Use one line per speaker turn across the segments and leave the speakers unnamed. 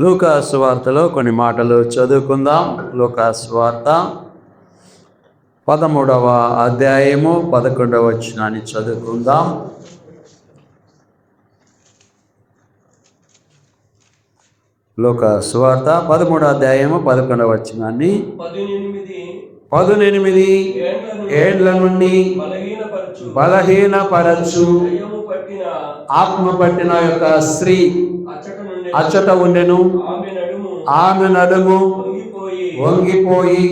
లూకా సువార్తలో కొన్ని మాటలు చదువుకుందాం. లూకా సువార్త 13వ అధ్యాయము 11వ వచనాన్ని చదువుకుందాం. లూకా సువార్త 13వ అధ్యాయము 11వ వచనాన్ని 18 ఏండ్ల నుండి బలహీనపరచు ఆత్మ పట్టిన యొక్క స్త్రీ అచ్చట ఉండెను. ఆమె నడుము వంగిపోయి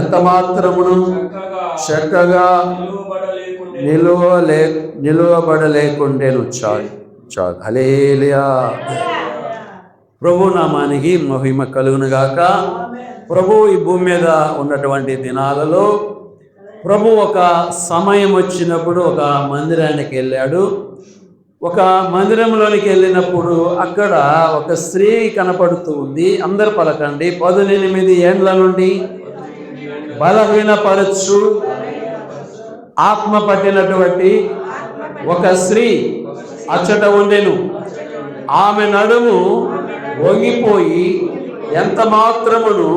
ఎంత మాత్రమును చక్కగా నిలువబడలేకుండెను. చాలు హల్లెలూయా. ప్రభు నామానికి మహిమ కలుగును గాక. ప్రభు ఈ భూమి మీద ఉన్నటువంటి దినాలలో ప్రభు ఒక సమయం వచ్చినప్పుడు ఒక మందిరానికి వెళ్ళాడు. ఒక మందిరంలోనికి వెళ్ళినప్పుడు అక్కడ ఒక స్త్రీ కనపడుతూ ఉంది. అందరు పలకండి. 18 ఏండ్ల నుండి బలహీనపరచు ఆత్మ పట్టినటువంటి ఒక స్త్రీ అచ్చట ఉండెను. ఆమె నడుము వంగిపోయి ఎంత మాత్రమును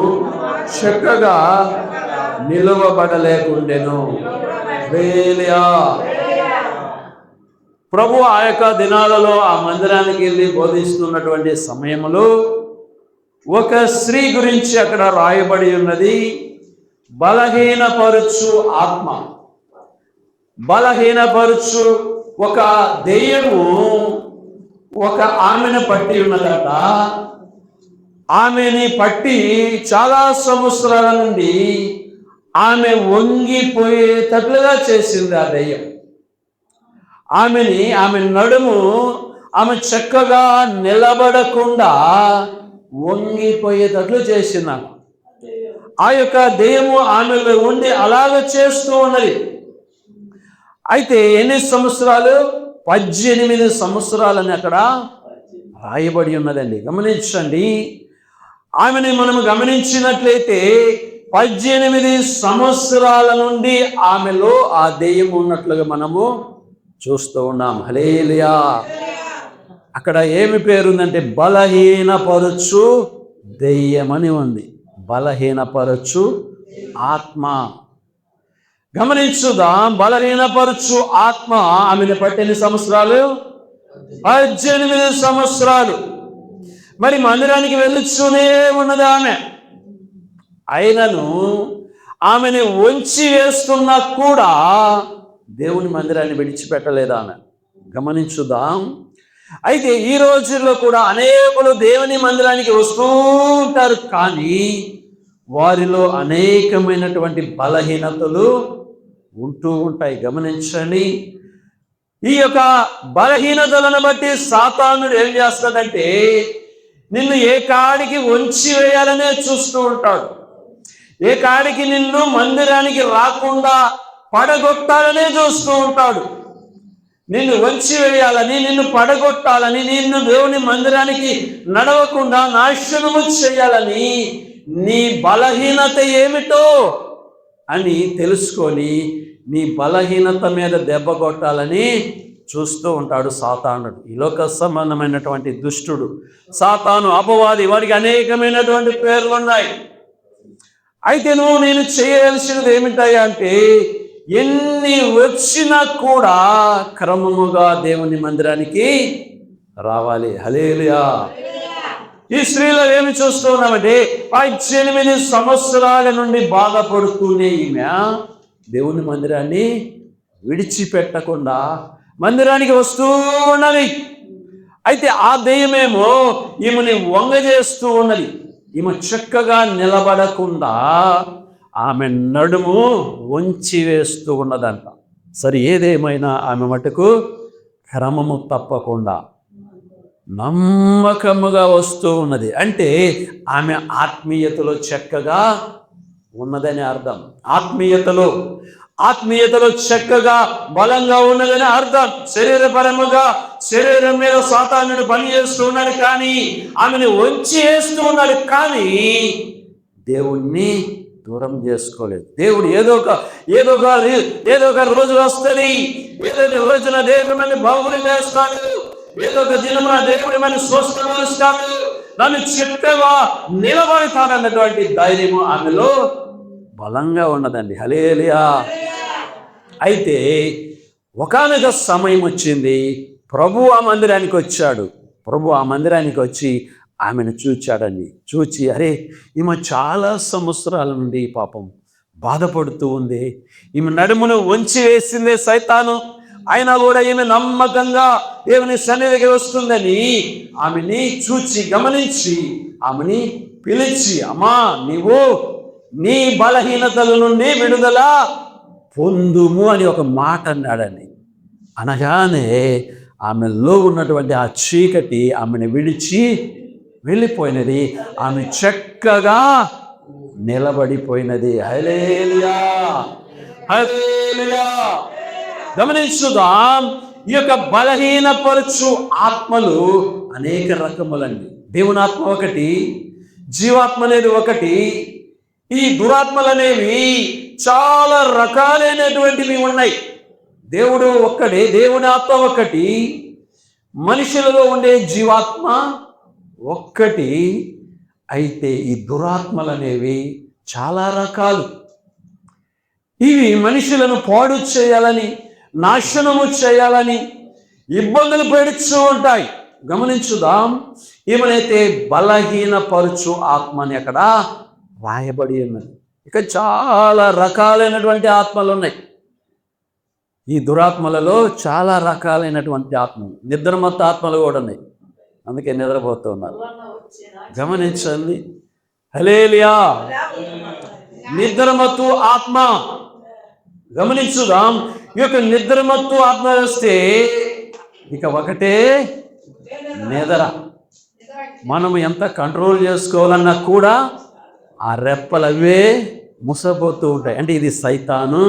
చక్కగా నిలువబడలేకుండెను. హల్లెలూయా. ప్రభు ఆ యొక్క దినాలలో ఆ మందిరానికి వెళ్ళి బోధిస్తున్నటువంటి సమయంలో ఒక స్త్రీ గురించి అక్కడ రాయబడి ఉన్నది. బలహీనపరచు ఆత్మ, బలహీనపరచు ఒక దెయ్యము ఒక ఆమెను పట్టి ఉన్నదట. ఆమెని పట్టి చాలా సంవత్సరాల నుండి ఆమె వంగిపోయేటట్లుగా చేసింది ఆ దెయ్యం. ఆమె నడుము ఆమె చక్కగా నిలబడకుండా వంగిపోయేటట్లు చేసింది. ఆ యొక్క దెయ్యము ఆమెలో ఉండి అలాగ చేస్తూ ఉన్నది. అయితే ఎన్ని సంవత్సరాలు? 18 సంవత్సరాలని అక్కడ రాయబడి ఉన్నదండి. గమనించండి. ఆమెని మనం గమనించినట్లయితే 18 సంవత్సరాల నుండి ఆమెలో ఆ దెయ్యం ఉన్నట్లుగా మనము చూస్తూ ఉన్నాం. హల్లెలూయా. అక్కడ ఏమి పేరుందంటే బలహీనపరచు దెయ్యమని ఉంది. బలహీనపరచు ఆత్మ. గమనించుదాం. బలహీనపరచు ఆత్మ ఆమెను పట్టిన సంవత్సరాలు 18 సంవత్సరాలు. మరి మందిరానికి వెళ్ళుతూనే ఉన్నది ఆమె. అయినను ఆమెను వంచి వేస్తున్నా కూడా దేవుని మందిరాన్ని విడిచిపెట్టలేదు ఆమె. గమనించుదాం. అయితే ఈ రోజుల్లో కూడా అనేకులు దేవుని మందిరానికి వస్తూ ఉంటారు, కానీ వారిలో అనేకమైనటువంటి బలహీనతలు ఉంటూ ఉంటాయి. గమనించండి. ఈ యొక్క బలహీనతలను బట్టి సాతానుడు ఏం చేస్తాడంటే నిన్ను ఏ కాడికి వంచి వేయాలనే చూస్తూ ఉంటాడు. ఏ కాడికి నిన్ను మందిరానికి రాకుండా పడగొట్టాలనే చూస్తూ ఉంటాడు. నిన్ను వంచి వేయాలని, నిన్ను పడగొట్టాలని, నిన్ను దేవుని మందిరానికి నడవకుండా నాశనము చేయాలని, నీ బలహీనత ఏమిటో అని తెలుసుకొని నీ బలహీనత మీద దెబ్బ కొట్టాలని చూస్తూ ఉంటాడు సాతానుడు. ఈ లోక సంబంధమైనటువంటి దుష్టుడు సాతాను, అపవాది, వారికి అనేకమైనటువంటి పేర్లు ఉన్నాయి. అయితే నేను చేయవలసినది ఏమిటయ్యా అంటే ఎన్ని వచ్చినా కూడా క్రమముగా దేవుని మందిరానికి రావాలి. హల్లెలూయా. ఈ స్త్రీలో ఏమి చూస్తూ ఉన్నామంటే 18 సంవత్సరాల నుండి బాధపడుతూనే ఈమె దేవుని మందిరాన్ని విడిచిపెట్టకుండా మందిరానికి వస్తూ ఉన్నది. అయితే ఆ దెయ్యమేమో ఈమెని వంగజేస్తూ ఉన్నది. ఈమె చక్కగా నిలబడకుండా ఆమె నడుము వంచి వేస్తూ ఉన్నదంట. సరే, ఏదేమైనా ఆమె మటుకు క్రమము తప్పకుండా నమ్మకముగా వస్తూ ఉన్నది. అంటే ఆమె ఆత్మీయతలో చక్కగా ఉన్నదని అర్థం. ఆత్మీయతలో చక్కగా బలంగా ఉన్నదని అర్థం. శరీరపరముగా శరీరం మీద సాతానుడు పని చేస్తూ ఉన్నాడు, కానీ ఆమెను వంచి వేస్తూ ఉన్నాడు, కానీ దేవుణ్ణి దూరం చేసుకోలేదు. దేవుడు ఏదో ఒక రోజు వస్తుంది, ఏదో రోజున దేవుడు మనల్ని బాగులు చేస్తాడు, ఏదో ఒక దినమున దేవుడు మనల్ని స్వస్థపరుస్తాడు, నన్ను చెప్పేవా నిలబడతానన్నటువంటి ధైర్యము ఆమెలో బలంగా ఉన్నదండి. హల్లెలూయా. అయితే ఒకానొక సమయం వచ్చింది, ప్రభు ఆ మందిరానికి వచ్చాడు. ప్రభు ఆ మందిరానికి వచ్చి ఆమెను చూచాడండి. చూచి, అరే ఈమె చాలా సంవత్సరాల నుండి పాపం బాధపడుతూ ఉంది, ఈమె నడుమును వంచి వేసిందే సైతాను, అయినా కూడా ఈమె నమ్మకంగా దేవుని సన్నిధికి వస్తుందని ఆమెని చూచి గమనించి ఆమెని పిలిచి, అమ్మా నీవు నీ బలహీనతల నుండి విడుదల పొందుము అని ఒక మాట అన్నాడని. అనగానే ఆమెలో ఉన్నటువంటి ఆ చీకటి ఆమెను విడిచి వెళ్ళిపోయినది. ఆమె చక్కగా నిలబడిపోయినది. హల్లెలూయా, హల్లెలూయా. గమనించుదాం, ఈ యొక్క బలహీనపరచు ఆత్మలు అనేక రకములండి. దేవుని ఆత్మ ఒకటి, జీవాత్మ అనేది ఒకటి. ఈ దురాత్మలు అనేవి చాలా రకాలైనటువంటివి ఉన్నాయి. దేవుడు ఒక్కడే, దేవుని ఆత్మ ఒకటి, మనుషులలో ఉండే జీవాత్మ ఒక్కటి. అయితే ఈ దురాత్మలు అనేవి చాలా రకాలు. ఇవి మనుషులను పాడు చేయాలని, నాశనము చేయాలని ఇబ్బందులు పెడుతూ ఉంటాయి. గమనించుదాం, ఏమనైతే బలహీనపరచు ఆత్మని అక్కడ రాయబడి ఉన్నది. ఇక చాలా రకాలైనటువంటి ఆత్మలు ఉన్నాయి. ఈ దురాత్మలలో చాలా రకాలైనటువంటి ఆత్మలు, నిద్రమత్తు ఆత్మలు కూడా ఉన్నాయి, అందుకే నిద్రపోతూ ఉన్నారు. గమనించండి. హల్లెలూయా. నిద్రమత్తు ఆత్మ. గమనించుదాం, ఈ యొక్క నిద్రమత్తు ఆత్మ వస్తే ఇక ఒకటే నిద్ర. మనం ఎంత కంట్రోల్ చేసుకోవాలన్నా కూడా ఆ రెప్పలు అవే ముసపోతూ ఉంటాయి. అంటే ఇది సైతాను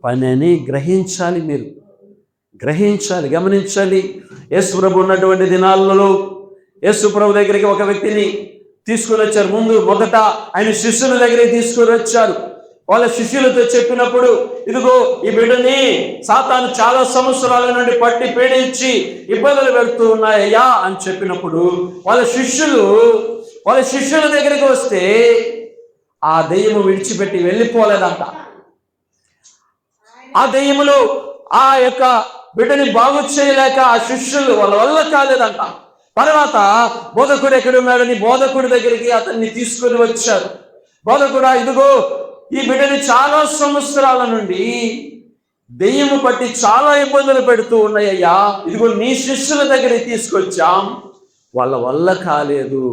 పని అని గ్రహించాలి, మీరు గ్రహించాలి, గమనించాలి. యేసు ప్రభు ఉన్నటువంటి దినాలలో యేసు ప్రభు దగ్గరికి ఒక వ్యక్తిని తీసుకుని వచ్చారు. మొదట ఆయన శిష్యుల దగ్గరికి తీసుకుని వచ్చారు. వాళ్ళ శిష్యులతో చెప్పినప్పుడు, ఇదిగో ఈ బిడ్డని సాతాను చాలా సంవత్సరాల నుండి పట్టి పీడించి ఇబ్బందులు పెడుతూ ఉన్నాయ్యా అని చెప్పినప్పుడు వాళ్ళ శిష్యుల దగ్గరికి వస్తే ఆ దెయ్యము విడిచిపెట్టి వెళ్ళిపోలేదంట. ఆ దెయ్యములు ఆ యొక్క బిడ్డని బాగు చేయలేక ఆ శిష్యులు వాళ్ళ వల్ల కాలేదంట. తర్వాత బోధకుడు ఎక్కడున్నాడని బోధకుడి దగ్గరికి అతన్ని తీసుకొని వచ్చారు. బోధకుడా, ఇదిగో ఈ బిడ్డని చాలా సంవత్సరాల నుండి దెయ్యము పట్టి చాలా ఇబ్బందులు పెడుతూ ఉన్నాయ్యా, ఇదిగో నీ శిష్యుల దగ్గరికి తీసుకొచ్చాం, వాళ్ళ వల్ల కాలేదు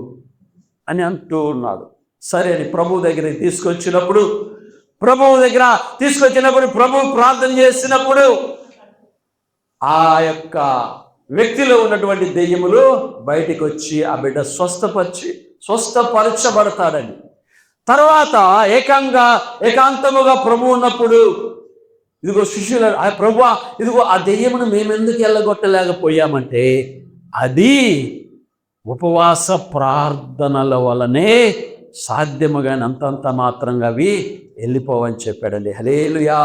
అని అంటూ ఉన్నాడు. సరే అని ప్రభువు దగ్గరికి తీసుకొచ్చినప్పుడు ప్రభు ప్రార్థన చేసినప్పుడు ఆ యొక్క వ్యక్తిలో ఉన్నటువంటి దెయ్యములు బయటికి వచ్చి ఆ బిడ్డ స్వస్థపరచబడతాడని. తర్వాత ఏకాంతముగా ప్రభు ఉన్నప్పుడు, ఇదిగో శిష్యులు, ప్రభువా ఇదిగో ఆ దెయ్యమును మేమెందుకు వెళ్ళగొట్టలేకపోయామంటే అది ఉపవాస ప్రార్థనల వలనే సాధ్యము, కానీ అంతంత మాత్రంగా అవి వెళ్ళిపోవని చెప్పాడండి. హల్లెలూయా.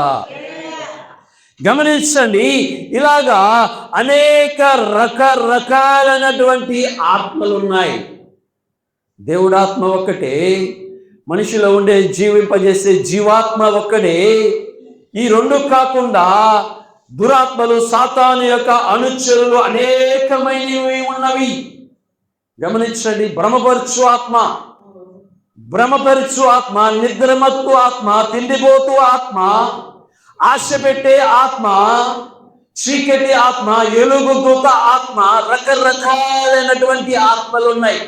గమనించండి, ఇలాగా అనేక రకరకాలైనటువంటి ఆత్మలు ఉన్నాయి. దేవుడాత్మ ఒక్కటే, మనిషిలో ఉండే జీవింపజేసే జీవాత్మ ఒక్కడే. ఈ రెండు కాకుండా దురాత్మలు, సాతాను యొక్క అనుచరులు అనేకమైనవి ఉన్నవి. గమనించండి, భ్రమపరచు ఆత్మ, నిద్రమత్తు ఆత్మ, తిండిపోతు ఆత్మ, ఆశ పెట్టే ఆత్మ, చీకటి ఆత్మ, ఎలుగుదూత ఆత్మ, రకరకాలైనటువంటి ఆత్మలు ఉన్నాయి.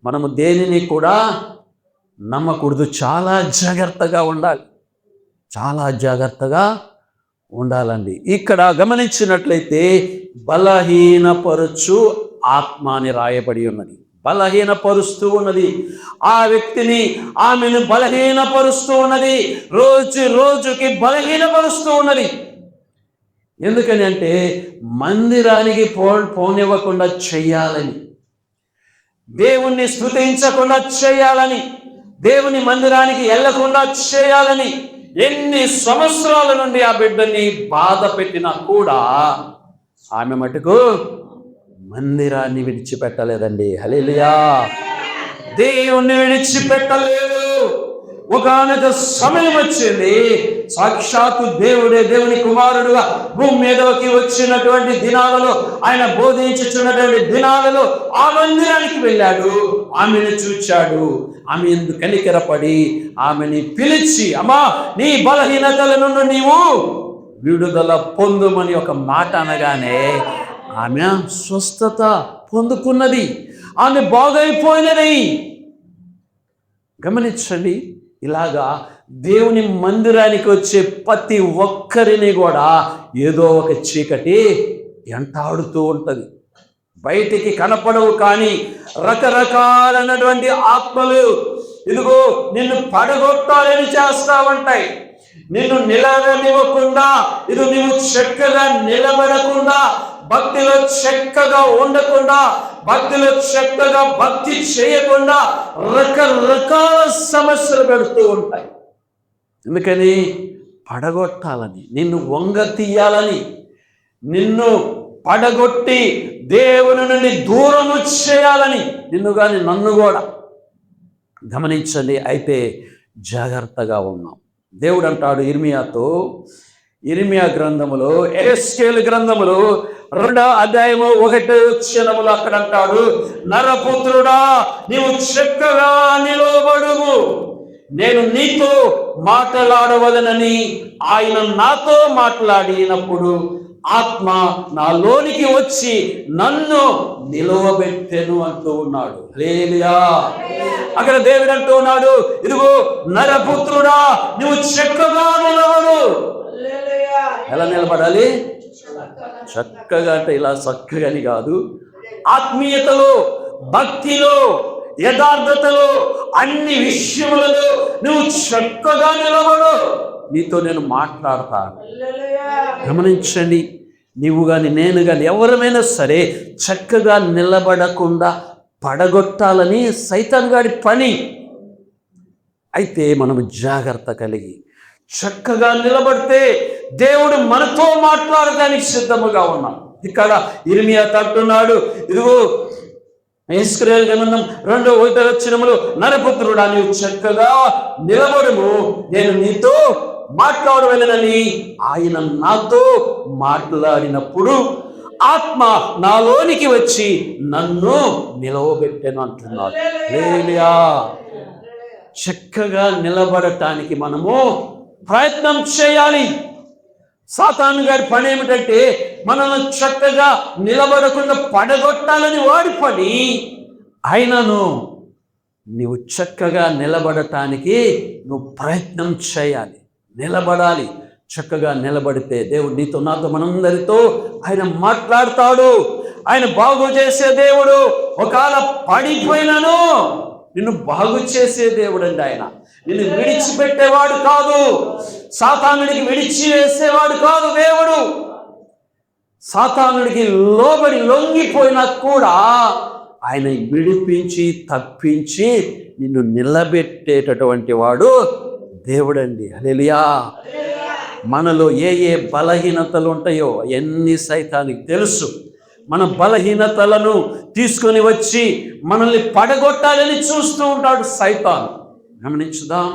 మనము దేనిని కూడా నమ్మకూడదు. చాలా జాగ్రత్తగా ఉండాలండి. ఇక్కడ గమనించినట్లయితే బలహీనపరచు ఆత్మ అని రాయబడి ఉన్నది. బలహీనపరుస్తూ ఉన్నది ఆ వ్యక్తిని, ఆమెను బలహీనపరుస్తూ ఉన్నది, రోజుకి బలహీనపరుస్తూ ఉన్నది. ఎందుకని అంటే మందిరానికి పోనివ్వకుండా చెయ్యాలని, దేవుణ్ణి స్తుతించకుండా చేయాలని, దేవుని మందిరానికి వెళ్ళకుండా చేయాలని ఎన్ని సంవత్సరాల నుండి ఆ బిడ్డని బాధ పెట్టినా కూడా ఆమె మటుకు మందిరాన్ని విడిచిపెట్టలేదండి. హల్లెలూయా. దేవుణ్ణి విడిచిపెట్టలేదు. ఒకానొక సమయం వచ్చింది, సాక్షాత్తు దేవుడే దేవుని కుమారుడుగా భూమి మీదకి వచ్చినటువంటి దినాలలో, ఆయన బోధించుచున్నటువంటి దినాలలో ఆ మందిరానికి వెళ్ళాడు. ఆమెను చూచాడు. ఆమె ఎందుకు కనికరపడి ఆమెని పిలిచి, అమ్మా నీ బలహీనతల నుండి నీవు విడుదల పొందుమని ఒక మాట అనగానే ఆమె స్వస్థత పొందుకున్నది. ఆమె బాగైపోయినది. గమనించండి, ఇలాగా దేవుని మందిరానికి వచ్చే ప్రతి ఒక్కరిని కూడా ఏదో ఒక చీకటి ఎంటాడుతూ ఉంటుంది. బయటికి కనపడవు కానీ రకరకాలైనటువంటి ఆత్మలు ఇదిగో నిన్ను పడగొట్టాలని చేస్తా ఉంటాయి. నిన్ను నిలవనివ్వకుండా, ఇది నువ్వు చక్కగా నిలబడకుండా, భక్తిలో చక్కగా ఉండకుండా, భక్తిలో చక్కగా భక్తి చేయకుండా రకరకాల సమస్యలు పెడుతూ ఉంటాయి. ఎందుకని? పడగొట్టాలని, నిన్ను వంగ తీయాలని, నిన్ను పడగొట్టి దేవుని నుండి దూరము చేయాలని, నిన్ను కానీ నన్ను కూడా. గమనించండి. అయితే జాగ్రత్తగా ఉన్నాం. దేవుడు అంటాడు ఇర్మియాతో, ఇర్మియా గ్రంథములో, ఎహెస్కేలు గ్రంథములో 2వ అధ్యాయము 1వ వచనములో అక్కడ అంటాడు, నరపుత్రుడా నీవు చక్కగా నిలబడుము, నేను నీతో మాట్లాడవలనని ఆయన నాతో మాట్లాడినప్పుడు ఆత్మ నాలోనికి వచ్చి నన్ను నిలవబెట్టెను అంటూ ఉన్నాడు. హల్లెలూయా. అక్కడ దేవుడు అంటూ ఉన్నాడు, ఇదిగో నరపుత్రుడా నువ్వు చక్కగా నిలబడు. ఎలా నిలబడాలి? చక్కగా అంటే ఇలా చక్కగాని కాదు, ఆత్మీయతలో, భక్తిలో, యథార్థతలో, అన్ని విషయములలో నువ్వు చక్కగా నిలబడు, నీతో నేను మాట్లాడతాను. గమనించండి, నీవు కానీ నేను కానీ ఎవరమైనా సరే చక్కగా నిలబడకుండా పడగొట్టాలని సైతాన్ గాడి పని. అయితే మనము జాగ్రత్త కలిగి చక్కగా నిలబడితే దేవుడు మనతో మాట్లాడడానికి సిద్ధముగా ఉన్నాం. ఇక్కడ ఇర్మియా అంటున్నాడు, ఇదిగో ఎహెస్కేలు గ్రంథం 2వ వచనములో, నరపుత్రుడా నీవు చక్కగా నిలబడుము, నేను నీతో మాట్లాడవలెనని ఆయన నాతో మాట్లాడినప్పుడు ఆత్మ నాలోనికి వచ్చి నన్ను నిలవబెట్టెను అంటున్నాడు. హల్లెలూయా. చక్కగా నిలబడటానికి మనము ప్రయత్నం చేయాలి. సాతాను గారి పని ఏమిటంటే మనల్ని చక్కగా నిలబడకుండా పడగొట్టాలని వాడి పని. అయినను నీవు చక్కగా నిలబడటానికి నువ్వు ప్రయత్నం చేయాలి, నిలబడాలి. చక్కగా నిలబడితే దేవుడు నీతో, నాతో, మనందరితో ఆయన మాట్లాడతాడు. ఆయన బాగు చేసే దేవుడు. ఒకవేళ పడిపోయినను నిన్ను బాగు చేసే దేవుడు అండి. ఆయన నిన్ను విడిచిపెట్టేవాడు కాదు, సాతానుడికి విడిచి వేసేవాడు కాదు దేవుడు. సాతానుడికి లోబడి లొంగిపోయినా కూడా ఆయన విడిపించి తప్పించి నిన్ను నిలబెట్టేటటువంటి వాడు దేవుడండి. హల్లెలూయా. మనలో ఏ ఏ బలహీనతలు ఉంటాయో ఎన్ని సైతానికి తెలుసు. మన బలహీనతలను తీసుకొని వచ్చి మనల్ని పడగొట్టాలని చూస్తూ ఉంటాడు సైతాన్. గమనించుదాం,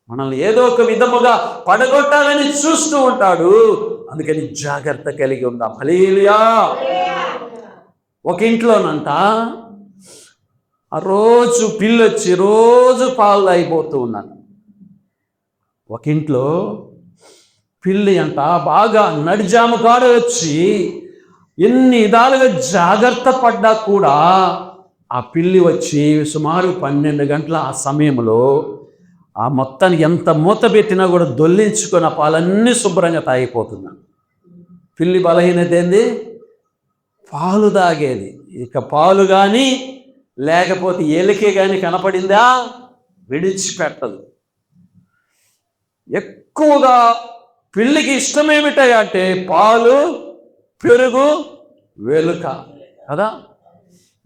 మనల్ని ఏదో ఒక విధముగా పడగొట్టాలని చూస్తూ ఉంటాడు. అందుకని జాగ్రత్త కలిగి ఉందాం. హల్లెలూయా. ఒక ఇంట్లోనంట ఆ రోజు పిల్లొచ్చి రోజు పాలు తాగిపోతూ ఉన్నాను. ఒక ఇంట్లో పిల్లి అంట బాగా నడిజాము కాడ వచ్చి ఎన్ని విధాలుగా జాగ్రత్త పడ్డా కూడా ఆ పిల్లి వచ్చి సుమారు 12 గంటల ఆ సమయంలో ఆ మొత్తానికి ఎంత మూత పెట్టినా కూడా దొల్లించుకొని ఆ పాలన్నీ శుభ్రంగా తాగిపోతున్నాను. పిల్లి బలహీనత ఏంది? పాలు తాగేది. ఇక పాలు కానీ లేకపోతే ఎలికే కానీ కనపడిందా విడిచిపెట్టదు. ఎక్కువగా పిల్లికి ఇష్టమేమిటాయంటే పాలు, పెరుగు, వెలుక కదా.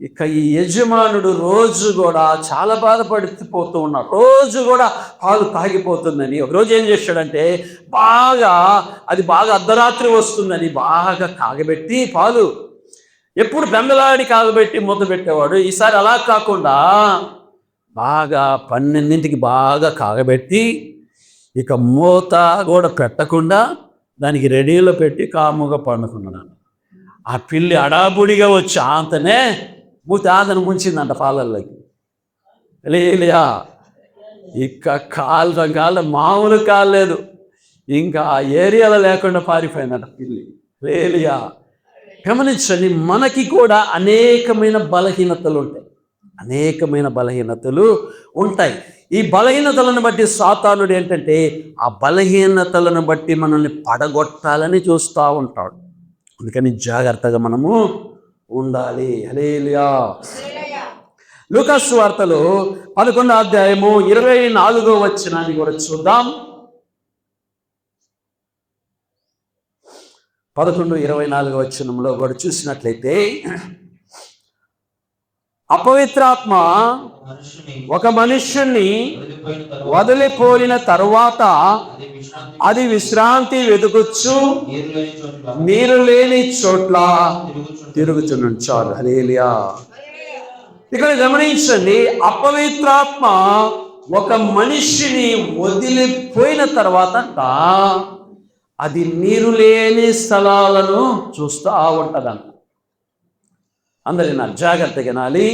ఇక ఈ యజమానుడు రోజు కూడా చాలా బాధపడిపోతూ ఉన్నాడు. రోజు కూడా పాలు తాగిపోతుందని ఒకరోజు ఏం చేశాడంటే బాగా అర్ధరాత్రి వస్తుందని బాగా కాగబెట్టి పాలు ఎప్పుడు బెందలాడి కాగబెట్టి మూత పెట్టేవాడు. ఈసారి అలా కాకుండా బాగా 12ంటికి బాగా కాగబెట్టి ఇక మూత కూడా పెట్టకుండా దానికి రెడీలో పెట్టి కాముగా పండుకున్నాడు. ఆ పిల్లి అడాబుడిగా వచ్చి ఆంతనే మూతి ఆంతను ముంచిందంట పాలల్లోకి. లేలియా ఇక కాళ్ళ మామూలు కాలేదు, ఇంకా ఆ ఏరియాలో లేకుండా పారిపోయిందంట పిల్లి. లేలియా. గమనించండి, మనకి కూడా అనేకమైన బలహీనతలు ఉంటాయి, అనేకమైన బలహీనతలు ఉంటాయి. ఈ బలహీనతలను బట్టి సాతానుడు ఏంటంటే ఆ బలహీనతలను బట్టి మనల్ని పడగొట్టాలని చూస్తూ ఉంటాడు. అందుకని జాగ్రత్తగా మనము ఉండాలి. హల్లెలూయా. లూకా సువార్తలో 11వ అధ్యాయము 24వ వచనాన్ని కూడా చూద్దాం. 11:24 వచనంలో కూడా చూసినట్లయితే, అపవిత్రాత్మ ఒక మనుష్యుణ్ణి వదిలిపోయిన తరువాత అది విశ్రాంతి వెతుకుచ్చు నీరు లేని చోట్ల తిరుగుచున్నాడు. చాలు. హల్లెలూయా. ఇక్కడ గమనించండి, అపవిత్రాత్మ ఒక మనిషిని వదిలిపోయిన తర్వాత అది నీరు లేని స్థలాలను చూస్తూ ఉంటుందంట. అందరి నా జాగ్రత్తగా వినాలి.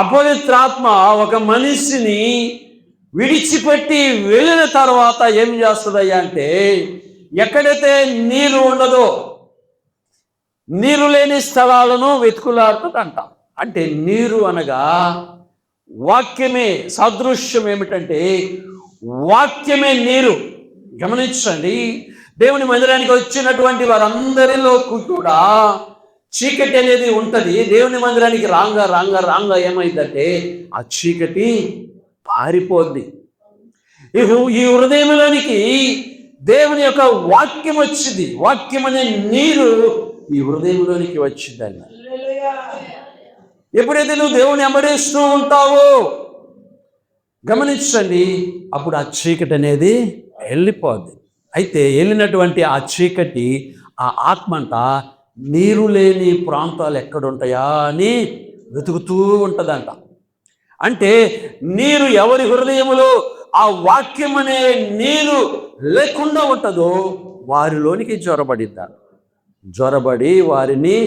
అపవిత్రాత్మ ఒక మనిషిని విడిచిపెట్టి వెళ్ళిన తర్వాత ఏం చేస్తుందయ్యా అంటే, ఎక్కడైతే నీరు ఉండదో నీరు లేని స్థలాలను వెతుకులాడుతుందంట. అంటే నీరు అనగా వాక్యమే. సాదృశ్యం ఏమిటంటే వాక్యమే నీరు. గమనించండి, దేవుని మందిరానికి వచ్చినటువంటి వారందరిలో కూడా చీకటి అనేది ఉంటుంది. దేవుని మందిరానికి రాంగా ఏమైందంటే ఆ చీకటి పారిపోద్ది. ఈ హృదయంలోనికి దేవుని యొక్క వాక్యం వచ్చింది. వాక్యం అనే నీరు ఈ హృదయంలోనికి వచ్చిందండి. ఎప్పుడైతే నువ్వు దేవుని వెంబడిస్తూ ఉంటావో గమనించండి, అప్పుడు ఆ చీకటి అనేది వెళ్ళిపోద్ది. అయితే వెళ్ళినటువంటి ఆ చీకటి, ఆ ఆత్మంట నీరు లేని ప్రాంతాలు ఎక్కడుంటాయా అని వెతుకుతూ ఉంటుందంట. అంటే నీరు ఎవరి హృదయములో ఆ వాక్యం అనే నీరు లేకుండా ఉంటుందో వారిలోనికి జ్వరబడి వారిని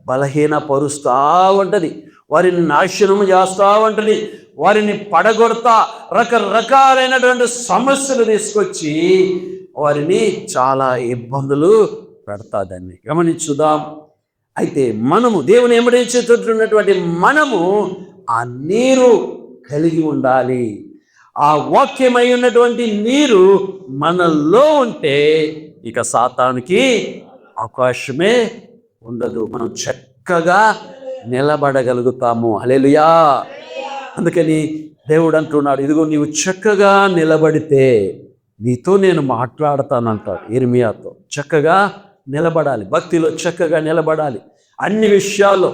బలహీనపరుస్తూ ఉంటుంది, వారిని నాశనం చేస్తూ ఉంటుంది, వారిని పడగొడతా రకరకాలైనటువంటి సమస్యలు తీసుకొచ్చి వారిని చాలా ఇబ్బందులు పెడతాదని గమనించుదాం. అయితే మనము దేవుని వెంబడించేటటువంటి మనము ఆ నీరు కలిగి ఉండాలి. ఆ వాక్యమై ఉన్నటువంటి నీరు మనలో ఉంటే ఇక సాతానుకి అవకాశమే ఉండదు. మనం చక్కగా నిలబడగలుగుతాము. హల్లెలూయా. అందుకని దేవుడు అంటున్నాడు, ఇదిగో నీవు చక్కగా నిలబడితే నీతో నేను మాట్లాడతానంటాడు ఇర్మియాతో. చక్కగా నిలబడాలి, భక్తిలో చక్కగా నిలబడాలి, అన్ని విషయాల్లో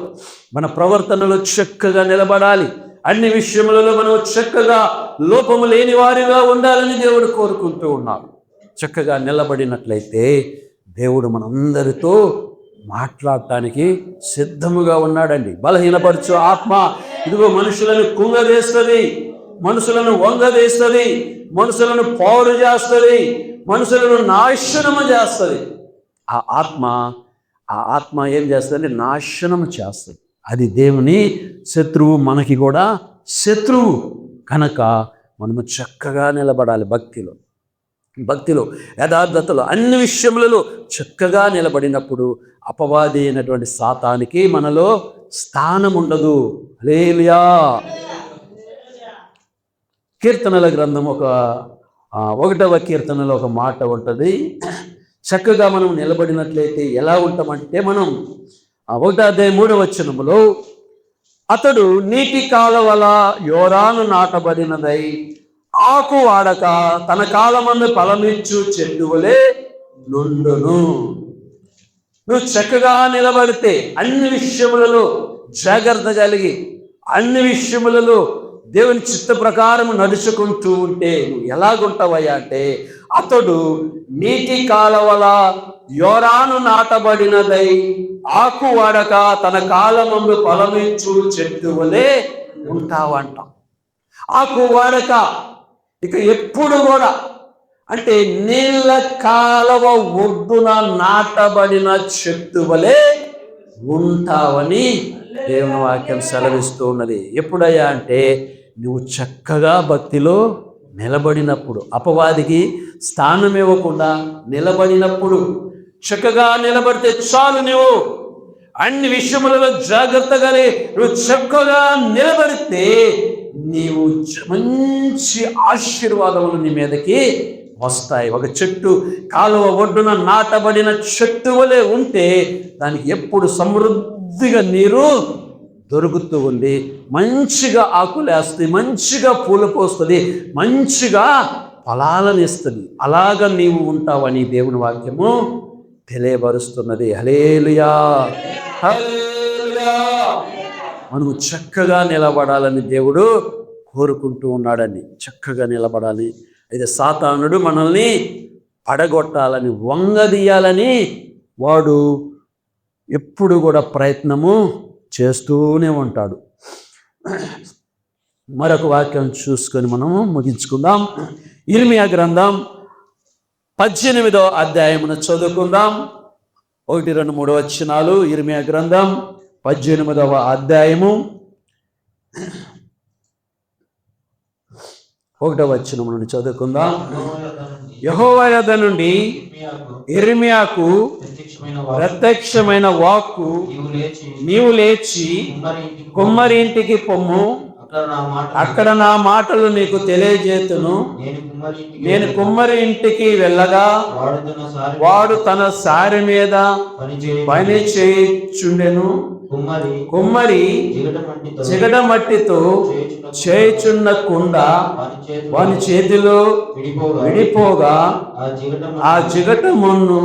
మన ప్రవర్తనలో చక్కగా నిలబడాలి, అన్ని విషయములలో మనం చక్కగా లోపము లేని వారిగా ఉండాలని దేవుడు కోరుకుంటూ ఉన్నాడు. చక్కగా నిలబడినట్లయితే దేవుడు మనందరితో మాట్లాడటానికి సిద్ధముగా ఉన్నాడండి. బలహీనపరచు ఆత్మ ఇదిగో మనుషులను కుంగదీస్తుంది, మనుషులను వంగదీస్తుంది, మనుషులను పాడు చేస్తుంది, మనుషులను నాశనము చేస్తుంది. ఆ ఆత్మ ఏం చేస్తుంది? నాశనము చేస్తుంది. అది దేవుని శత్రువు, మనకి కూడా శత్రువు. కనుక మనము చక్కగా నిలబడాలి. భక్తిలో యథార్థతలో అన్ని విషయములలో చక్కగా నిలబడినప్పుడు అపవాది అయినటువంటి సాతానికి మనలో స్థానం ఉండదు. హల్లెలూయా. కీర్తనల గ్రంథం 1వ కీర్తనలో ఒక మాట ఉంటుంది. చక్కగా మనం నిలబడినట్లయితే ఎలా ఉంటామంటే, మనం 1వ అధ్యాయం 3వ వచనములో, అతడు నీటి కాలవల యోరాను నాటబడినదై ఆకు వాడక తన కాలమందు ఫలమిచ్చు చెట్టు వలె నుండును. నువ్వు చక్కగా నిలబడితే, అన్ని విషయములలో జాగ్రత్త కలిగి, అన్ని విషయములలో దేవుని చిత్త ప్రకారం నడుచుకుంటూ ఉంటే నువ్వు ఎలాగుంటావయ్యా అంటే, అతడు నీటి కాలవల యోరాను నాటబడినదై ఆకు వాడక తన కాలమందు ఫలమిచ్చు చెట్టు వలె ఉంటావంట. ఆకు వాడక ఇక ఎప్పుడు కూడా అంటే నీళ్ళ కాలవ ఒడ్డున నాటబడిన చెట్టు వలె ఉంటావని దేవుని వాక్యం సెలవిస్తూ ఉన్నది. ఎప్పుడయ్యా అంటే నువ్వు చక్కగా భక్తిలో నిలబడినప్పుడు, అపవాదికి స్థానం ఇవ్వకుండా నిలబడినప్పుడు. చక్కగా నిలబడితే చాలు. నువ్వు అన్ని విషయములలో జాగ్రత్తగా నువ్వు చక్కగా నిలబడితే నీవు మంచి ఆశీర్వాదములు నీ మీదకి వస్తాయి. ఒక చెట్టు కాలువ ఒడ్డున నాటబడిన చెట్టు వలె ఉంటే దానికి ఎప్పుడు సమృద్ధిగా నీరు దొరుకుతూ ఉంది, మంచిగా ఆకులేస్తుంది, మంచిగా పూలు పోస్తుంది, మంచిగా ఫలాలను ఇస్తుంది. అలాగా నీవు ఉంటావని దేవుని వాక్యము తెలియబరుస్తున్నది. హల్లెలూయా, హల్లెలూయా. మనము చక్కగా నిలబడాలని దేవుడు కోరుకుంటూ ఉన్నాడని, చక్కగా నిలబడాలి. అయితే సాతానుడు మనల్ని పడగొట్టాలని, వంగదీయాలని వాడు ఎప్పుడు కూడా ప్రయత్నము చేస్తూనే ఉంటాడు. మరొక వాక్యం చూసుకొని మనము ముగించుకుందాం. ఇర్మియా గ్రంథం 18వ అధ్యాయమును చదువుకుందాం. 1, 2, 3 వచనాలు. ఇర్మియా గ్రంథం 18వ అధ్యాయము 1వ వచనం నుండి చదువుకుందాం. యెహోవా యొద్ద నుండి ఇర్మియాకు ప్రత్యక్షమైన వాక్కు, నీవు లేచి కుమ్మరి ఇంటికి పొమ్ము, అక్కడ నా మాటలు నీకు తెలియజేతును. నేను కుమ్మరి ఇంటికి వెళ్ళగా వాడు తన సారి మీద పని చేయుచుండెను. కుమ్మరి జిగట మట్టితో చేయుచున్న కుండ వాని చేతిలో విడిపోగా ఆ జిగట మొన్ను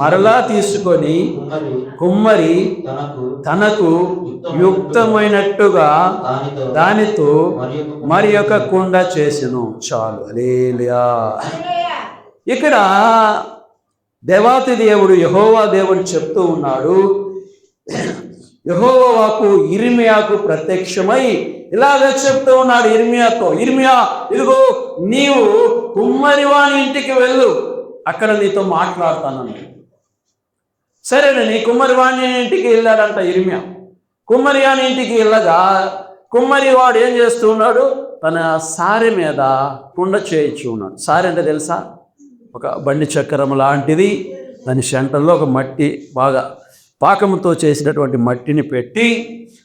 మరలా తీసుకొని కుమ్మరి తనకు యుక్తమైనట్టుగా దానితో మరి ఒక కుండ చేసెను. చాలు. హల్లెలూయా. ఇక్కడ దేవాతి దేవుడు యెహోవా దేవుడు చెప్తూ ఉన్నాడు. యెహోవా వాక్కు ఇర్మియాకు ప్రత్యక్షమై ఇలాగ చెప్తూ ఉన్నాడు ఇర్మియాతో, ఇర్మియా, ఇదిగో నీవు కుమ్మరి వాని ఇంటికి వెళ్ళు, అక్కడ నీతో మాట్లాడతానని. సరేనండి, కుమ్మరి వాని ఇంటికి వెళ్ళాడంట ఇర్మియా. కుమ్మరి వాని ఇంటికి వెళ్ళగా కుమ్మరి వాడు ఏం చేస్తూ ఉన్నాడు? తన సారె మీద కుండ చేయించు ఉన్నాడు. సారె అంటే తెలుసా? ఒక బండి చక్రం లాంటిది. దాని సెంటర్లో ఒక మట్టి, బాగా పాకముతో చేసినటువంటి మట్టిని పెట్టి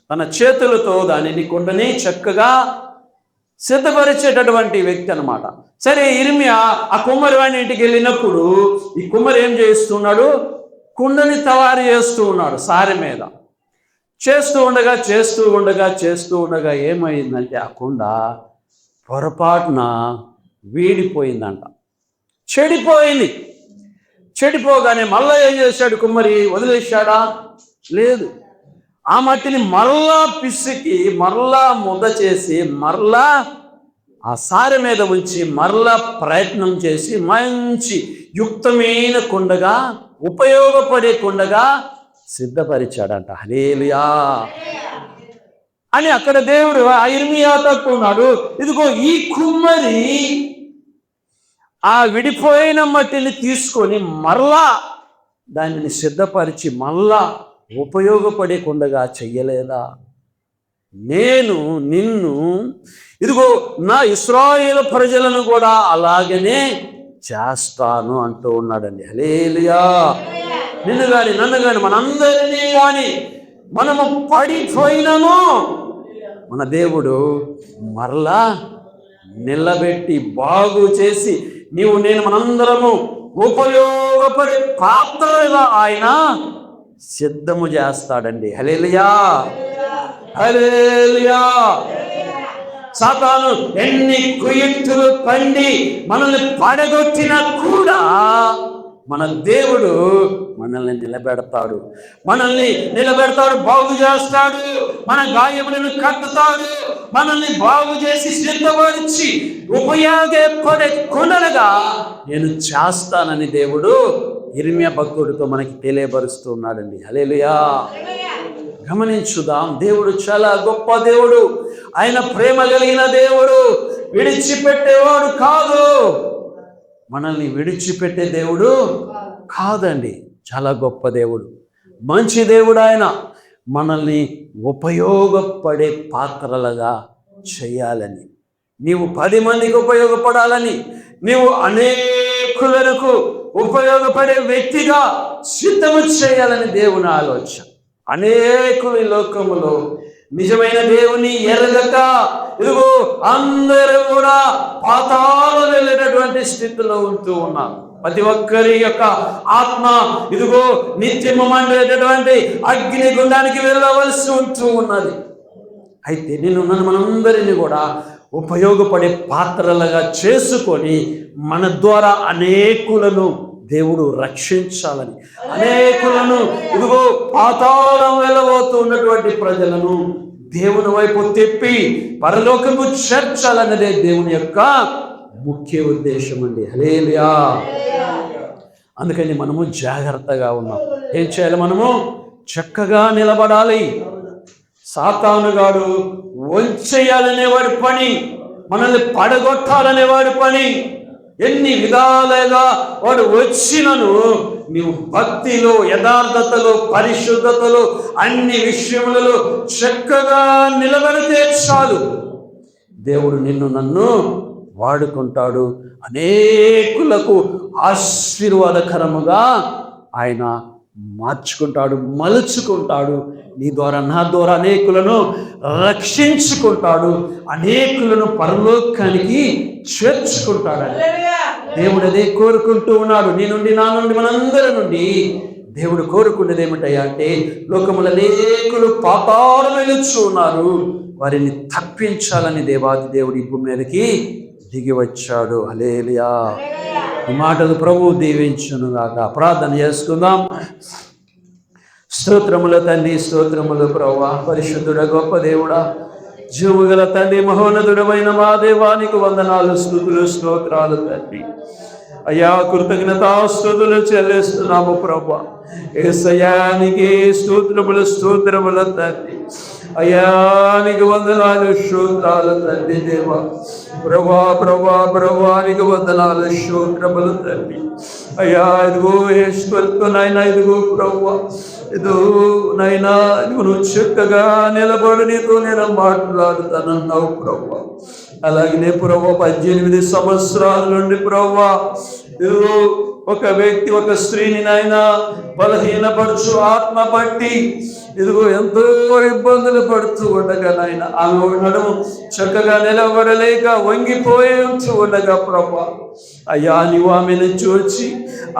తన చేతులతో దానిని కుండని చక్కగా సిద్ధపరిచేటటువంటి వ్యక్తి అన్నమాట. సరే, ఇర్మియా ఆ కుమ్మరి వాని ఇంటికి వెళ్ళినప్పుడు ఈ కుమ్మరి ఏం చేస్తున్నాడు? కుండని తయారు చేస్తూ ఉన్నాడు. సారె మీద చేస్తూ ఉండగా ఏమైందంటే ఆ కుండ పొరపాటున వీడిపోయిందంట, చెడిపోయింది. చెడిపోగానే మళ్ళా ఏం చేశాడు కుమ్మరి? వదిలేశాడా? లేదు. ఆ మట్టిని మరలా పిసికి మరలా ముద్ద చేసి మరలా ఆ సారె మీద ఉంచి మరలా ప్రయత్నం చేసి మంచి యుక్తమైన కుండగా, ఉపయోగపడే కుండగా సిద్ధపరిచాడంట. హల్లెలూయా అని అక్కడ దేవుడు ఆ ఇర్మియాతో ఉన్నాడు. ఇదిగో ఈ కుమ్మరి ఆ విడిపోయిన మట్టిని తీసుకొని మరలా దానిని సిద్ధపరిచి మరలా ఉపయోగపడేకుండగా చెయ్యలేదా? నేను నిన్ను, ఇదిగో నా ఇశ్రాయేలు ప్రజలను కూడా అలాగనే చేస్తాను అంటూ ఉన్నాడండి. హల్లెలూయా. నిన్ను కానీ నన్ను కానీ మనందరినీ కానీ మనము పడిపోయినను మన దేవుడు మరలా నిలబెట్టి బాగు చేసి నీవు నేను మనందరము ఉపయోగపడే పాత్రగా ఆయన సిద్ధము చేస్తాడండి. హల్లెలూయా, హల్లెలూయా. సాతాను ఎన్ని కుయుక్తులు పండి మనల్ని పడగొట్టినా కూడా మన దేవుడు మనల్ని నిలబెడతాడు, బాగు చేస్తాడు. మన గాయములను కట్టుతాడు, మనల్ని బాగు చేసి సిద్ధపరిచి ఉపయోగపడే కుండలుగా నేను చేస్తానని దేవుడు ఇర్మియా భక్తుడితో మనకి తెలియపరుస్తూ ఉన్నాడండి. హల్లెలూయా. గమనించుదాం, దేవుడు చాలా గొప్ప దేవుడు. ఆయన ప్రేమ కలిగిన దేవుడు, విడిచిపెట్టేవాడు కాదు. మనల్ని విడిచిపెట్టే దేవుడు కాదండి. చాలా గొప్ప దేవుడు, మంచి దేవుడు. ఆయన మనల్ని ఉపయోగపడే పాత్రలుగా చేయాలని, నీవు 10 మందికి ఉపయోగపడాలని, నీవు అనేకులకు ఉపయోగపడే వ్యక్తిగా సిద్ధము చేయాలని దేవుని ఆలోచన. అనేకులు ఈ లోకములో నిజమైన దేవుని ఎరగక ఇదిగో అందరూ కూడా పాతాళంలో వెళ్ళేటటువంటి స్థితిలో ఉంటూ ఉన్నారు. ప్రతి ఒక్కరి యొక్క ఆత్మ ఇదిగో నిత్యము మండేటటువంటి అగ్ని గుండానికి వెళ్ళవలసి ఉంటూ ఉన్నది. అయితే నన్ను మనందరినీ కూడా ఉపయోగపడే పాత్రలుగా చేసుకొని మన ద్వారా అనేకులను దేవుడు రక్షించాలని, అనేకులను ఇదిగో పాతాళం వెళ్ళబోతూ ఉన్నటువంటి ప్రజలను దేవుని వైపు తిప్పి పరలోకము చేర్చాలన్నదే దేవుని యొక్క ముఖ్య ఉద్దేశం అండి. హల్లెలూయా. అందుకని మనము జాగ్రత్తగా ఉన్నాం. ఏం చేయాలి? మనము చక్కగా నిలబడాలి. సాతానుగాడు వంచేయాలనేవాడి పని, మనల్ని పడగొట్టాలనేవాడి పని. ఎన్ని విధాలుగా వాడు వచ్చినను నీవు భక్తిలో, యథార్థతలో, పరిశుద్ధతలో, అన్ని విషయములలో చక్కగా నిలబడితే చాలు. దేవుడు నన్ను వాడుకుంటాడు. అనేకులకు ఆశీర్వాదకరముగా ఆయన మార్చుకుంటాడు, మలుచుకుంటాడు. నీ ద్వారా, నా ద్వారా అనేకులను రక్షించుకుంటాడు, అనేకులను పరలోకానికి చేర్చుకుంటాడు. దేవుడు అదే కోరుకుంటూ ఉన్నాడు. నీ నుండి, నా నుండి, మనందరి నుండి దేవుడు కోరుకునేది ఏమిటయ్యా అంటే, లోకములో అనేకులు పాతాళం వెలుచు ఉన్నారు, వారిని తప్పించాలని దేవాది దేవుడు ఈ భూమి మీదకి దిగి వచ్చాడు. హల్లెలూయా. ఈ మాటలు ప్రభువు దీవించును గాక. ప్రార్థన చేసుకుందాం. స్తోత్రముల తండ్రి, స్తోత్రములు ప్రభువా, పరిశుద్ధుడ గొప్ప దేవుడా, జీవగల తండ్రి, మహోన్నతుడమైన మా దేవానికి వందనాలు, స్తుతులు, స్తోత్రాలు తండ్రి. అయ్యా, కృతజ్ఞతాస్తుతులు చెల్లిస్తున్నాము ప్రభువా. యేసయ్యానికి స్తోత్రముల తండ్రి. అయ్యా, నీకు వందనాలు, స్తోత్రాలు తండ్రి. దేవా ప్రభా నీకు వందనాలు, స్తోత్రములు తండ్రి. అయ్యా, ఇదిగో నాయనా, ఇదిగో ప్రభువా, ఇదో నైనా నువ్వు చక్కగా నిలబడి నీతో నేను మాట్లాడుతానన్నావు ప్రభువా. అలాగనే ప్రభువా, 18 సంవత్సరాల నుండి ప్రభువా ఇదిగో ఒక వ్యక్తి, ఒక స్త్రీని నాయనా బలహీనపరచు ఆత్మ పట్టి ఇదిగో ఎంతో ఇబ్బందులు పడుతూ ఉండగా నాయన, ఆమె నడుము చక్కగా నిలబడలేక వంగిపోయి ఉండగా ప్రభా, అయ్యా నీవు ఆమెను చూచి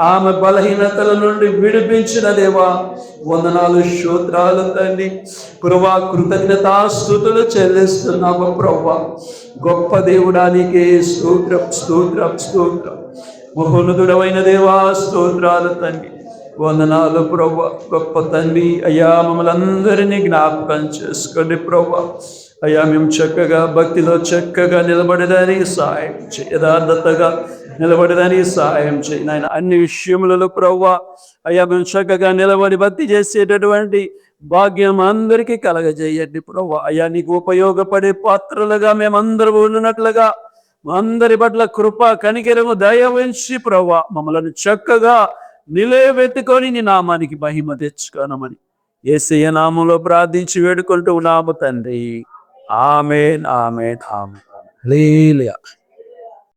ఆమె బలహీనతల నుండి విడిపించిన దేవా వందనాలు, స్తోత్రాలు తండ్రి. ప్రభా, కృతజ్ఞతాస్తుతులు చెల్లిస్తున్నాము ప్రభా. గొప్ప దేవుడానికి స్తోత్రం, స్తోత్రం, స్తోత్రం. మహోన్నతుడమైన దేవా స్తోత్రాలు తండ్రి, వందనాలు ప్రభా. గొప్ప తండ్రి, అయ్యా మమ్మల్ని అందరినీ జ్ఞాపకం చేసుకోండి ప్రభా. అయ్యా, మేము చక్కగా భక్తిలో చక్కగా నిలబడేదానికి సహాయం చేయి, యథార్థతగా నిలబడేదానికి సహాయం చేయి నాయన. అన్ని విషయములలో ప్రభా అయ్యా మేము చక్కగా నిలబడి భక్తి చేసేటటువంటి భాగ్యం అందరికీ కలగజేయండి ప్రభా. అయ్యా, నీకు ఉపయోగపడే పాత్రలుగా మేమందరూ ఉన్నట్లుగా అందరి పట్ల కృప, కనికరము, దయ ఉంచి ప్రభా మమ్మల్ని చక్కగా నిలబెట్టుకొని నీ నామానికి మహిమ తెచ్చుకోనమని యేసయ్య నామంలో ప్రార్థించి వేడుకుంటూ ఉన్నాము తండ్రి. ఆమేన్, ఆమేన్, ఆమేన్. హల్లెలూయా.